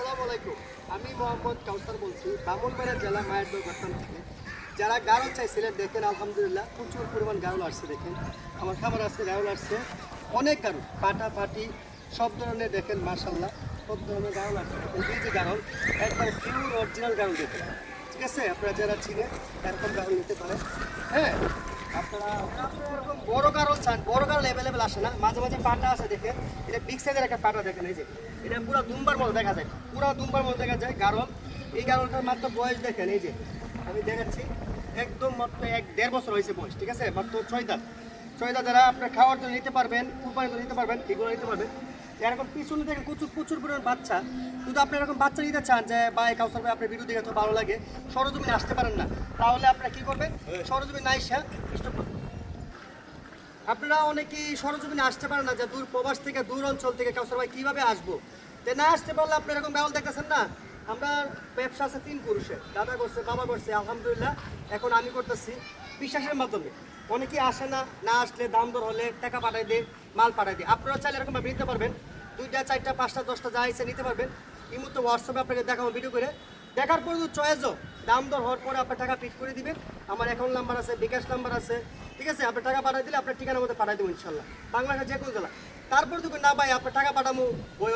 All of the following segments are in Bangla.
আসসালামু আলাইকুম। আমি মোহাম্মদ কাউসার বলছি, ব্রাহ্মণবাড়িয়া জেলা মায়েরদহ গর্তান থেকে। যারা গারল চাইছিলেন দেখেন আলহামদুলিল্লাহ প্রচুর পরিমাণ গারল আসছে। দেখেন আমার খাবার আসছে, গারল আসছে অনেক গারল, পাটা পাটি সব ধরনের দেখেন মাশাল্লাহ সব ধরনের গারল আসছে। দেখেন এই যে গারল একবারে পিওর অরিজিনাল গারল দেখেন, ঠিক আছে? আপনারা যারা চিনেন এরকম গারল নিতে পারেন। হ্যাঁ, আপনারা এরকম বড় গারল চান, বড় গারল অ্যাভেলেবেল আসে না, মাঝে মাঝে পাটা আছে। দেখেন এটা বিগ সাইজের একটা পাটা দেখেন, এই যে এটা পুরো দুম্বার মতো দেখা যায়, পুরো দুম্বার মতো দেখা যায় গারল। এই গারলটার মাত্র বয়স দেখেন, এই যে আমি দেখাচ্ছি একদম মাত্র 1-1.5 বছর হয়েছে বয়স, ঠিক আছে? মাত্র 6 দাঁত। 6 দাঁত যারা আপনার খাওয়ার জন্য নিতে পারবেন, কুরবানির জন্য নিতে পারবেন, এগুলো নিতে পারবেন। এরকম পিছনে দেখেন প্রচুর প্রচুর পরিমাণ বাচ্চা। কিন্তু আপনি এরকম বাচ্চা নিতে চান যে ভাই কাউসার ভাই আপনার ভিডিও দেখে তো ভালো লাগে, সরজমিনে আসতে পারেন না, তাহলে আপনারা কি করবেন? সরজমিনে না এসে স্টপ করবেন। আপনারা অনেকেই সরজমিনে আসতে পারেন না, যে দূর প্রবাস থেকে দূর অঞ্চল থেকে কাউসার ভাই কীভাবে আসবো, তো না আসতে পারলে আপনি এরকম গাউল দেখতেছেন না। আমরা ব্যবসা আছে 3 পুরুষের, দাদা করছে, বাবা করছে, আলহামদুলিল্লাহ এখন আমি করতেছি বিশ্বাসের মাধ্যমে। অনেকেই আসে না, না আসলে দাম দর হলে টাকা পাঠাই দিয়ে মাল পাঠাই দিয়ে। আপনারা চাইলে এরকমভাবে নিতে পারবেন, 2টা 4টা 5টা 10টা যা ইচ্ছে নিতে পারবেন। এই মুহূর্তে হোয়াটসঅ্যাপে আপনাকে দেখাবো ভিডিও করে, দেখার পর চয়েসও দাম দর হওয়ার পরে আপনার টাকা পিট করে দিবেন। আমার অ্যাকাউন্ট নাম্বার আছে, বিকাশ নাম্বার আছে, ঠিক আছে? আপনার টাকা পাঠিয়ে দিলে আপনার ঠিকানার মধ্যে পাঠিয়ে দেবো ইনশাল্লাহ, বাংলাদেশের যে কোনো জেলা। তারপর যদি না ভাই আপনার টাকা পাঠাবো,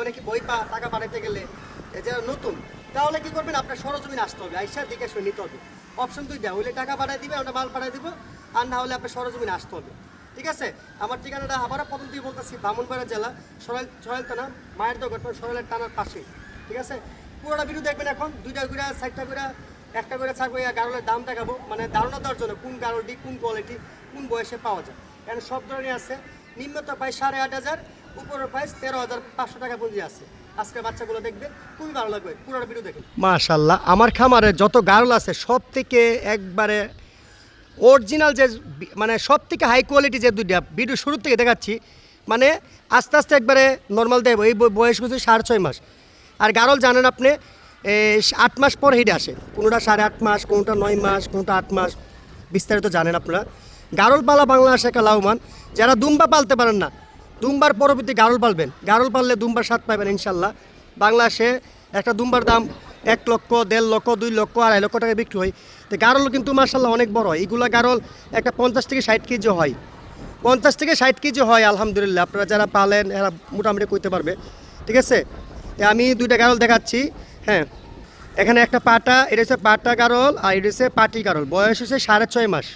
অনেকে বই পা টাকা পাঠাতে গেলে যারা নতুন, তাহলে কি করবেন? আপনার সরজমিনে আসতে হবে, আইসা দেখে শুনে নিতে হবে। অপশন 2টা, হইলে টাকা পাঠিয়ে দিবে, ওটা মাল পাঠিয়ে দিব, আর না হলে আপনার সরজমিনে আসতে হবে, ঠিক আছে? আমার ঠিকানাটা আবার প্রথম থেকে বলতেছি, ব্রাহ্মণবাড়িয়া জেলা সরাইল থানা, মায়েরদহ গর্তান সরাইলের টানার পাশে, ঠিক আছে? পুরোটা ভিডিও দেখবেন। এখন 2টা করে 4টা করে একটা করে ছাড়বো, গারলের দাম দেখাবো, মানে ধারণা দেওয়ার জন্য কোন গারলটি কোন কোয়ালিটি কোন বয়সে পাওয়া যায়। কারণ সব ধরনের আছে, নিম্নত প্রায় 8,500, উপরের প্রাইস 13,500 টাকা পুঁজি আছে। আজকে বাচ্চাগুলো দেখবেন, খুবই ভালো লাগবে, পুরোটা ভিডিও দেখেন। মাশাআল্লাহ, আমার খামারে যত গারল আছে সব থেকে একবারে অরিজিনাল, যে মানে সব থেকে হাই কোয়ালিটি যে 2টা ভিডিও শুরু থেকে দেখাচ্ছি, মানে আস্তে আস্তে একবারে নর্মাল দেব। এই বয়স হচ্ছে 6.5 মাস। আর গারল জানেন আপনি 8 মাস পর হিটে আসে, কোনোটা 8.5 মাস, কোনোটা 9 মাস, কোনোটা 8 মাস, বিস্তারিত জানেন আপনারা। গারল পালা বাংলাদেশে একটা লাভবান। যারা দুম্বা পালতে পারেন না, দুম্বার পরবর্তী গারল পালবেন, গারল পাললে দুম্বার স্বাদ পাবেন ইনশাল্লাহ। বাংলাদেশে একটা দুম্বার দাম 1 লক্ষ, 1.5 লক্ষ, 2 লক্ষ, 2.5 লক্ষ টাকা বিক্রি হয়। তো গারল কিন্তু মার্শাল্লাহ অনেক বড় হয়। এইগুলা গারল একটা 50 থেকে 60 কেজি হয়, 50 থেকে 60 কেজি হয় আলহামদুলিল্লাহ। আপনারা যারা পালেন এরা মোটামুটি করতে পারবে, ঠিক আছে? আমি 2টা গারল দেখাচ্ছি। হ্যাঁ, এখানে একটা পাটা, এটা হচ্ছে পাটা গারল, আর এটা হচ্ছে পাটি গারল। বয়স হচ্ছে 6.5 মাস।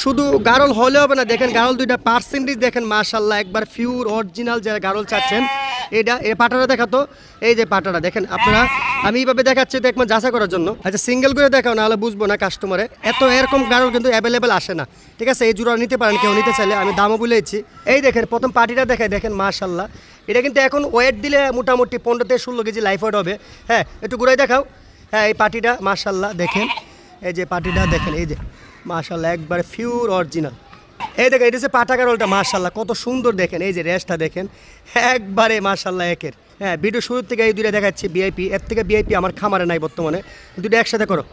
শুধু গারল হলে হবে না, দেখেন গারল 2টা পার্সেন্টেজ দেখেন মাশাল্লাহ, একবার পিওর অরিজিনাল যারা গারল চাচ্ছেন। এই পাটাটা দেখাতো, এই যে পাটাটা দেখেন আপনারা, আমি এইভাবে দেখাচ্ছি দেখবেন যাচাই করার জন্য। আচ্ছা সিঙ্গেল করে দেখাও, নাহলে বুঝবো না কাস্টমারে। এরকম গারল কিন্তু অ্যাভেলেবেল আসে না, ঠিক আছে? এই জোড়া নিতে পারেন কেউ নিতে চাইলে, আমি দামও বলেছি। এই দেখেন প্রথম পাটিটা দেখেন মাশাল্লাহ, এটা কিন্তু এখন ওয়েট দিলে মোটামুটি 15 থেকে 16 কেজি লাইফ ওয়েট হবে। হ্যাঁ, একটু ঘুরাই দেখাও। হ্যাঁ, এই পাটিটা মাশাল্লাহ দেখেন, এই যে পাটিটা দেখেন, এই যে মাশাল্লাহ একবারে পিওর অরিজিনাল। এই দেখেন, এটা হচ্ছে পাটা গারলটা মাশাল্লাহ কত সুন্দর দেখেন, এই যে রেসটা দেখেন একবারে মাশাল্লাহ একের। হ্যাঁ, ভিডিও শুরুর থেকে এই 2টা দেখাচ্ছি ভিআইপি, এর থেকে ভিআইপি আমার খামারে নাই বর্তমানে। 2টা একসাথে করো।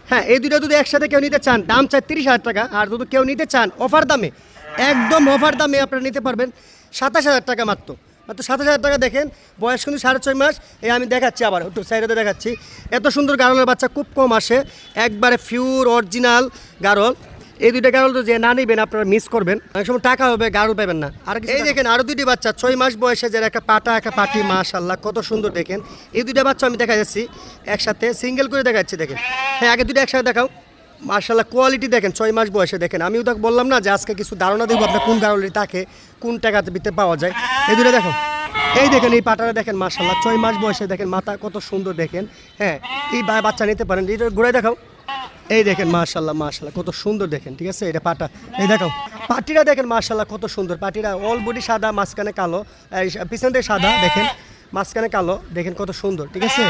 হ্যাঁ, এই 2টা যদি একসাথে কেউ নিতে চান, দাম চাই 30,000 টাকা। আর যদি কেউ নিতে চান অফার দামে, একদম অফার দামে আপনারা নিতে পারবেন 27,000 টাকা মাত্র। 27,000 টাকা। দেখেন বয়স কিন্তু 6.5 মাস। আমি দেখাচ্ছি আবার একটু সাইডে দেখাচ্ছি, এত সুন্দর গারলের বাচ্চা খুব কম আসে, একবারে পিওর অরিজিনাল গারল। এই 2টা গারল তো যে না নেবেন আপনারা মিস করবেন, অনেক সময় টাকা হবে গারল পাবেন না। আর এই দেখেন আরও 2টি বাচ্চা 6 মাস বয়সে, যারা একটা পাটা একটা পাটি মাশাল্লাহ কত সুন্দর দেখেন। এই 2টা বাচ্চা আমি দেখা যাচ্ছি একসাথে, সিঙ্গেল করে দেখাচ্ছি দেখেন। হ্যাঁ, আগে 2টা একসাথে দেখাও। মাশাল্লাহ কোয়ালিটি দেখেন, 6 মাস বয়সে দেখেন। আমিও তো বললাম না যে আজকে কিছু ধারণা দেবো আপনার কোন গারলটি তাকে কোন টাকাতে ভিতরে পাওয়া যায়। এই 2টা দেখো, এই দেখেন এই পাটাটা দেখেন মাশাল্লাহ 6 মাস বয়সে দেখেন, মাথা কত সুন্দর দেখেন। হ্যাঁ, এই বাচ্চা নিতে পারেন। এটা ঘুরে দেখাও, এই দেখেন মাশাল্লাহ মাশাল্লাহ কত সুন্দর দেখেন, ঠিক আছে? এটা পাটা, এই দেখাও পাটিটা দেখেন মাশাল্লাহ কত সুন্দর। পাটিটা অল বডি সাদা, মাঝখানে কালো, পিছন থেকে সাদা দেখেন, মাঝখানে কালো দেখেন কত সুন্দর, ঠিক আছে?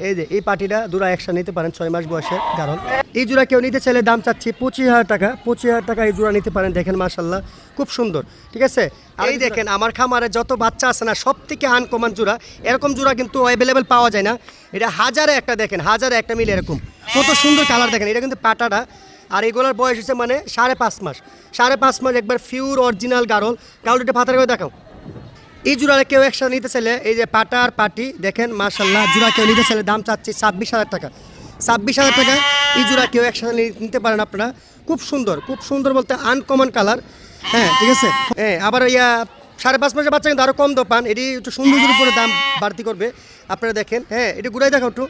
এই যে এই পাটিটা 2টা একসাথে নিতে পারেন 6 মাস বয়সের গারল। এই জোড়া কেউ নিতে চাইলে দাম চাচ্ছি 25,000 টাকা। 25,000 টাকা এই জোড়া নিতে পারেন, দেখেন মাশাল্লাহ খুব সুন্দর, ঠিক আছে? এই দেখেন আমার খামারে যত বাচ্চা আছে না, সব থেকে আনকমন জোড়া, এরকম জোড়া কিন্তু অ্যাভেলেবেল পাওয়া যায় না। এটা হাজারে একটা দেখেন, হাজারে একটা মিলে এরকম কত সুন্দর কালার দেখেন। এটা কিন্তু পাটাটা, আর এগুলোর বয়স হচ্ছে মানে 5.5 মাস। 5.5 মাস একবার পিওর অরিজিনাল গারল। গারলটা ফাতার করে দেখাও। এই জোড়া কেউ একসাথে নিতে চাইলে এই যে পাটা আর পাটি দেখেন মাশাল্লাহ, জোড়া কেউ নিতে চাইলে দাম চাচ্ছি 26,000 টাকা। 26,000 টাকা এই জোড়া কেউ একসাথে নিতে পারেন আপনারা। খুব সুন্দর বলতে আনকমন কালার। হ্যাঁ ঠিক আছে। হ্যাঁ আবার 5.5 মাসের বাচ্চা কিন্তু আরও কম দাম পান, এটি একটু সৌন্দর্যের উপরে দাম বাড়তি করবে। আপনারা দেখেন, হ্যাঁ এটি ঘুরাই দেখো একটু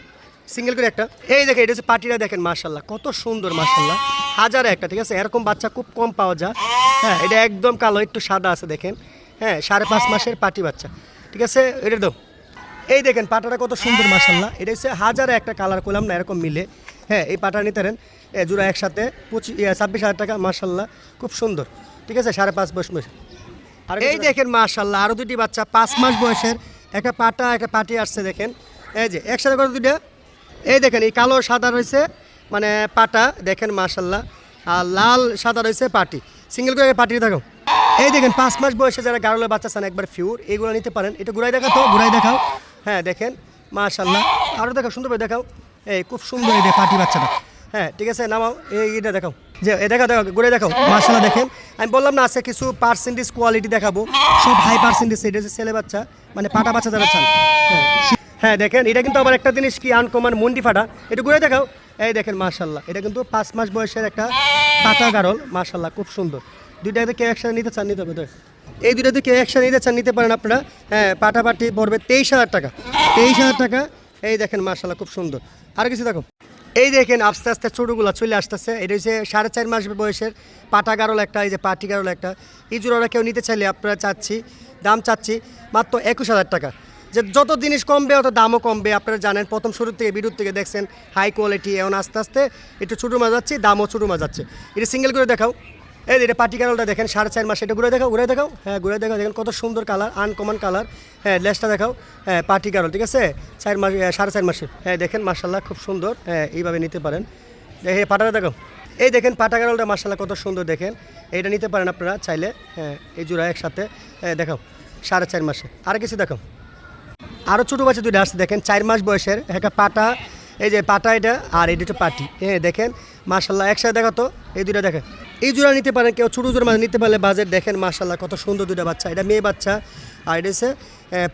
সিঙ্গেল করে একটা। এই দেখেন এটা হচ্ছে পাটিরা, দেখেন মাশাল্লাহ কত সুন্দর মাশাল্লাহ, হাজারে একটা। ঠিক আছে, এরকম বাচ্চা খুব কম পাওয়া যায়। হ্যাঁ এটা একদম কালো, একটু সাদা আছে দেখেন। হ্যাঁ 5.5 মাসের পাটি বাচ্চা। ঠিক আছে, এটা দাও। এই দেখেন পাটাটা কত সুন্দর মাশাল্লাহ, এটা হচ্ছে হাজারে একটা কালার করলাম না এরকম মিলে। হ্যাঁ এই পাটা নিতে পারেন জোড়া একসাথে 26,000 টাকা মাশাল্লাহ, খুব সুন্দর। ঠিক আছে, 5.5 মাস। আর এই দেখেন মাশাল্লাহ আরও দুটি বাচ্চা 5 মাস বয়সের, একটা পাটা একটা পাটি আসছে দেখেন। এই যে একসাথে করে দুইটা। এই দেখেন এই কালো সাদা রয়েছে মানে পাটা দেখেন মাশাল্লাহ, আর লাল সাদা রয়েছে পাটি। সিঙ্গেল করে পাটি দেখো। এই দেখেন 5 মাস বয়সে যারা গারলের বাচ্চা চান একবার ফিউর, এগুলো নিতে পারেন। এটা ঘুরাই দেখাও তো, ঘুরাই দেখাও। হ্যাঁ দেখেন মাশাল্লাহ, আরও দেখাও সুন্দর করে দেখাও। এই খুব সুন্দর এই পাটি বাচ্চাটা। হ্যাঁ ঠিক আছে, নামাও এইটা দেখাও, যে দেখাও ঘুরে দেখাও মাশাল্লাহ। দেখেন আমি বললাম না আছে কিছু পার্সেন্টেজ কোয়ালিটি দেখাবো, সব হাই পার্সেন্টেজ। এটা হচ্ছে ছেলে বাচ্চা মানে পাটা বাচ্চা যারা চান। হ্যাঁ দেখেন এটা কিন্তু আবার একটা জিনিস কি আনকমন মুন্ডি ফাটা, এটা ঘুরে দেখাও। এই দেখেন মাশাল্লাহ, এটা কিন্তু 5 মাস বয়সের একটা পাটা গারল মাশাল্লাহ, খুব সুন্দর। দুইটাতে কেউ একসাথে নিতে চান নিতে হবে, এই দুইটাতে কেউ একসাথে নিতে চান নিতে পারেন আপনারা। হ্যাঁ পাটাপাটি পড়বে 23,000 টাকা। 23,000 টাকা। এই দেখেন মাশাল্লাহ খুব সুন্দর। আর কিছু দেখো, এই দেখেন আস্তে আস্তে ছোটোগুলো চলে আসতেছে। এটা হচ্ছে 4.5 মাস বয়সের পাটা গারল একটা, এই যে পাটি গারল একটা। এই জোড়াটা কেউ নিতে চাইলে আপনারা দাম চাচ্ছি মাত্র 21,000 টাকা। যে যত জিনিস কমবে অত দামও কমবে। আপনারা জানেন প্রথম শুরুর থেকে ভিডিওর থেকে দেখছেন হাই কোয়ালিটি, এখন আস্তে আস্তে একটু ছোটো মাছ যাচ্ছে, দামও ছোটো মাছ যাচ্ছে। এটা সিঙ্গেল করে দেখাও। এই এটা পাটি গারলটা দেখেন 4.5 মাস, এটা ঘুরে দেখাও। হ্যাঁ ঘুরে দেখাও, দেখেন কত সুন্দর কালার, আনকমন কালার। হ্যাঁ লেজটা দেখাও। হ্যাঁ পাটি গারল, ঠিক আছে 4 মাস 4.5 মাসে। হ্যাঁ দেখেন মাশাল্লাহ খুব সুন্দর। হ্যাঁ এইভাবে নিতে পারেন। দেখে পাটাটা দেখাও। এই দেখেন পাটা গারলটা মাশাল্লাহ কত সুন্দর দেখেন, এইটা নিতে পারেন আপনারা চাইলে। হ্যাঁ এই জোড়া একসাথে দেখাও 4.5 মাসে। আর কিছু দেখাও, আরও ছোটো বাচ্চা দুইটা আসছে দেখেন 4 মাস বয়সের একটা পাটা, এই যে পাটা এটা, আর এটা হচ্ছে পাটি। হ্যাঁ দেখেন মাশাল্লাহ একসাথে দেখো তো, এই দুইটা দেখেন। এই জোড়া নিতে পারেন কেউ, ছোটো জোড়া মাঝে নিতে পারলে বাজেট দেখেন মাশাল্লাহ কত সুন্দর দুইটা বাচ্চা। এটা মেয়ে বাচ্চা আর এটা হচ্ছে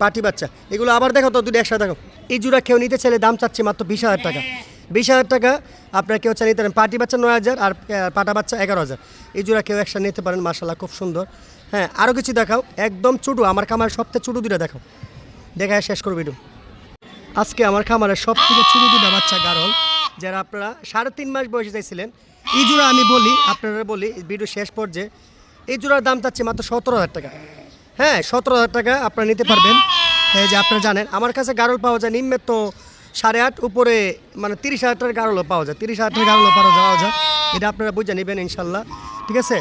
পাটি বাচ্চা। এগুলো আবার দেখো তো, দুটো একসাথে দেখো। এই জোড়া কেউ নিতে চাইলে দাম চাচ্ছি মাত্র 20,000 টাকা। 20,000 টাকা আপনারা কেউ চাই নিতে পারেন। পাটি বাচ্চা 9,000 আর পাটা বাচ্চা 11,000। এই জোড়া কেউ একসাথে নিতে পারেন মাশাল্লাহ খুব সুন্দর। হ্যাঁ আরও কিছু দেখাও, একদম ছোটো, আমার খামার সবথেকে ছোটো দুটো দেখাও, দেখায় শেষ করবো ভিডিও। আজকে আমার খামারের সব থেকে ছোটো দুটো বাচ্চা গারল যারা আপনারা 3.5 মাস বয়সে চাইছিলেন, এই জোড়া আমি বলি আপনারা বলি ভিডিও শেষ পর্যায়ে, এই জোড়ার দাম চাচ্ছি মাত্র 17,000 টাকা। হ্যাঁ 17,000 টাকা আপনারা নিতে পারবেন। এই যে আপনারা জানেন আমার কাছে গারল পাওয়া যায় নিম্নে তো 8.5 উপরে, মানে 30,000 টাকার গারলও পাওয়া যায়, 30,000 টাকার গারলও পাওয়া যায়। এটা আপনারা বুঝে নেবেন ইনশাল্লাহ। ঠিক আছে,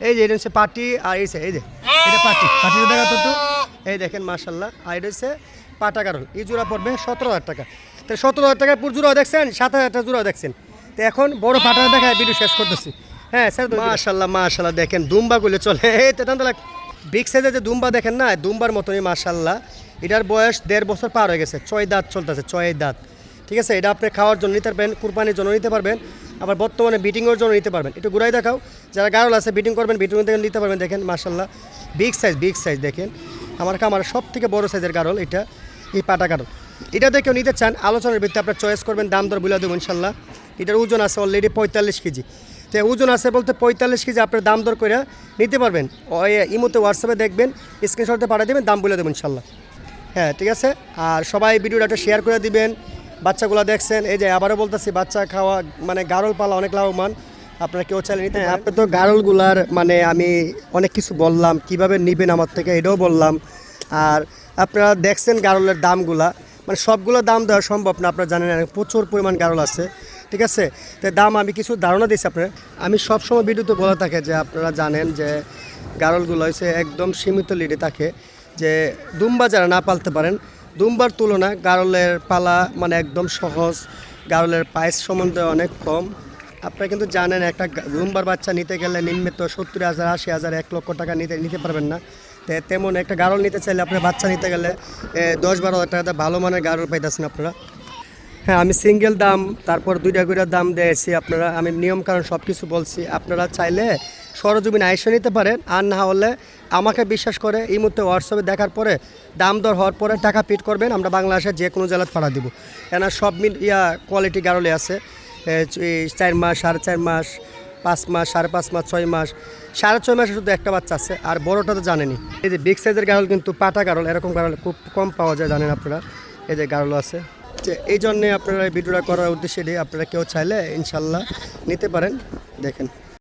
এই যে এটা হচ্ছে পাটি, আর এই যে এটা পাটিটা দেখাতো তো। এই দেখেন মাশাল্লাহ, আর এটা হচ্ছে পাটা গারল। এই জোড়া পড়বে 17,000 টাকা। তো 17,000 টাকায় পুরো জোড়াও দেখছেন, 7,000 টাকা জোড়াও দেখছেন। তো এখন বড় পাটা দেখায় ভিডিও শেষ করতেছি। হ্যাঁ স্যার মাশাল্লাহ দেখেন দুম্বাগুলো চলে। এই তো বিগ সাইজের যে দুম্বা দেখেন না, দুম্বার মতনই মাশাল্লাহ। এটার বয়স 1.5 বছর পার হয়ে গেছে, 6 দাঁত চলতেছে, 6 দাঁত। ঠিক আছে, এটা আপনি খাওয়ার জন্য নিতে পারবেন, কুরবানির জন্য নিতে পারবেন, আবার বর্তমানে বিটিংয়ের জন্য নিতে পারবেন। একটু ঘুরাই দেখাও, যারা গারল আছে বিটিং করবেন, বিটিং থেকে নিতে পারবেন। দেখেন মাশাল্লাহ বিগ সাইজ দেখেন। আমার খামার সব থেকে বড় সাইজের গারল এটা, এই পাটা গারল। এটা দেখেও নিতে চান আলোচনার ভিত্তিতে আপনার চয়েস করবেন, দাম দর বলে দেবো ইনশাল্লাহ। এটার ওজন আছে অলরেডি 45 কেজি। তো ওজন আছে বলতে 45 কেজি, আপনার দাম দর করে নিতে পারবেন। ওই ইমোতে হোয়াটসঅ্যাপে দেখবেন, স্ক্রিনশটে পাঠিয়ে দেবেন, দাম বলে দেবেন ইনশাল্লাহ। হ্যাঁ ঠিক আছে, আর সবাই ভিডিওটা একটা শেয়ার করে দিবেন। বাচ্চাগুলো দেখছেন, এই যে আবারও বলতেছি বাচ্চা খাওয়া মানে গারল পালা অনেক লাভবান, আপনারা কেউ চাইলে নিতে। আপনি তো গারলগুলার মানে আমি অনেক কিছু বললাম, কিভাবে নেবেন আমার থেকে এটাও বললাম। আর আপনারা দেখছেন গারলের দামগুলা, মানে সবগুলো দাম দেওয়া সম্ভব না, আপনারা জানেন প্রচুর পরিমাণ গারল আছে। ঠিক আছে, তো দাম আমি কিছু ধারণা দিচ্ছি আপনার। আমি সবসময় ভিডিওতে বলে থাকে যে আপনারা জানেন যে গারলগুলো হচ্ছে একদম সীমিত লিডে থাকে, যে দুম্বা যারা না পালতে পারেন, দুম্বার তুলনা গারলের পালা মানে একদম সহজ, গারলের প্রাইস সম্বন্ধে অনেক কম। আপনারা কিন্তু জানেন একটা দুম্বার বাচ্চা নিতে গেলে নিম্নে তো 70,000, 80,000, 1 লক্ষ টাকা নিতে পারবেন না। তো তেমন একটা গারল নিতে চাইলে আপনার বাচ্চা নিতে গেলে 10-12 হাজার টাকাতে ভালো মানের গারল পাইতেছেন আপনারা। হ্যাঁ আমি সিঙ্গেল দাম, তারপর 2টা করে দাম দিয়েছি আপনারা, আমি নিয়ম কারণ সব কিছু বলছি। আপনারা চাইলে সরজমিনে আইসা নিতে পারেন। আর না হলে আমাকে বিশ্বাস করে এই মুহূর্তে হোয়াটসঅ্যাপে দেখার পরে দাম দর হওয়ার পরে টাকা পেড করবেন, আমরা বাংলাদেশের যে কোনো জেলায় পাঠা দিব। কেন সব কোয়ালিটি গারলে আছে 4 মাস, 4.5 মাস, 5 মাস, 5.5 মাস, 6 মাস, 6.5 মাসে শুধু একটা বাচ্চা আছে। আর বড়টা তো জানেনি। এই যে বিগ সাইজের গারল কিন্তু পাটা গারল, এরকম গারল খুব কম পাওয়া যায় জানেন আপনারা। এই যে গারল আছে, যে এই জন্যে আপনারা এই ভিডিওটা করার উদ্দেশ্যে আপনারা কেউ চাইলে ইনশাল্লাহ নিতে পারেন। দেখেন